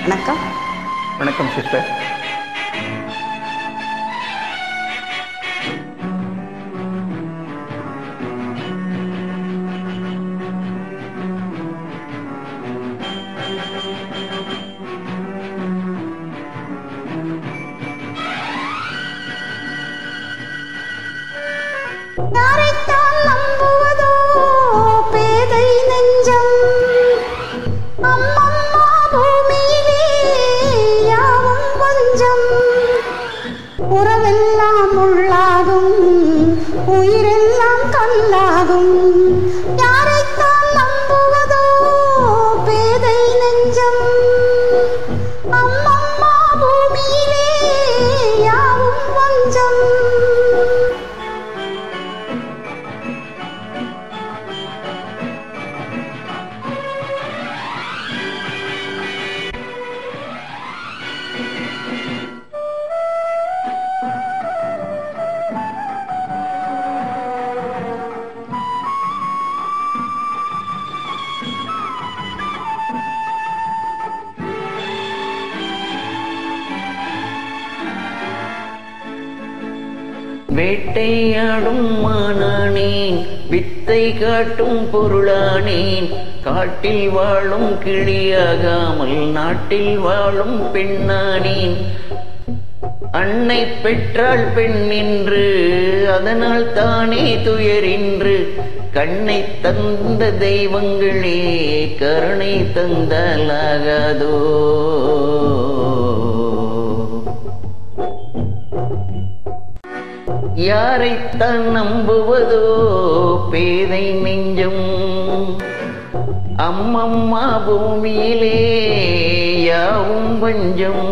வணக்கம். வணக்கம் சிஸ்டர். யாரைத்தான் நம்புவதோ பேதை நெஞ்சம், அம்மம்மா பூமியிலே யாவும் கொஞ்சம். உறவெல்லாம் உள்ளாகும், உயிரெல்லாம் கல்லாகும். யாரைத்தான் நம்புவதோ பேதை நெஞ்சம், அம்மம்மா பூமியிலே யாவும் கொஞ்சம். வேட்டையாடும் மானானேன், வித்தை காட்டும் பொருளானேன். காட்டில் வாழும் கிளியாகாமல் நாட்டில் வாழும் பெண்ணானேன். அன்னை பெற்றாள் பெண் என்று, அதனால் தானே துயரின்று. கண்ணை தந்த தெய்வங்களே கருணை தந்தாலாகாதோ. யாரைத்தான் நம்புவதோ பேதை நெஞ்சம், அம்மம்மா பூமியிலே யாவும் பஞ்சம்.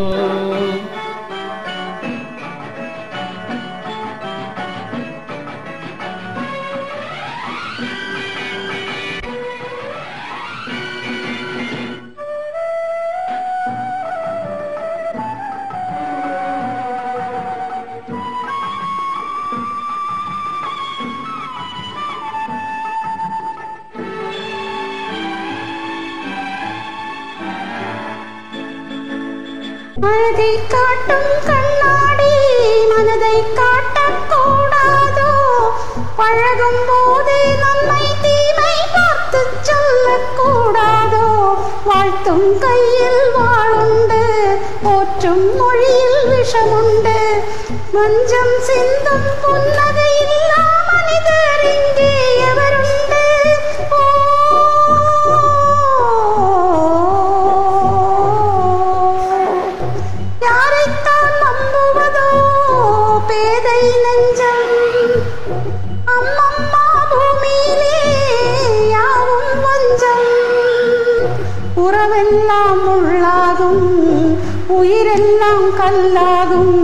அழகை காட்டும் கண்ணாடி மனதை காட்டக்கூடாதோ. பழகும் போதே நன்மை தீமை பார்த்து சொல்லக்கூடாதோ. வாழ்த்தும் கையில் வாழுண்டு, போற்றும் மொழியில் விஷமுண்டு. மஞ்சம் சிந்தும் புன்னகை இல்லா மனிதர் இங்கே எவருண்டு? யாரைத்தான் நம்புவதோ பேதை நெஞ்சம், அம்மம்மா பூமியிலே யாவும் வஞ்சம். உறவெல்லாம் உள்ளாகும், உயிரெல்லாம் கல்லாகும்.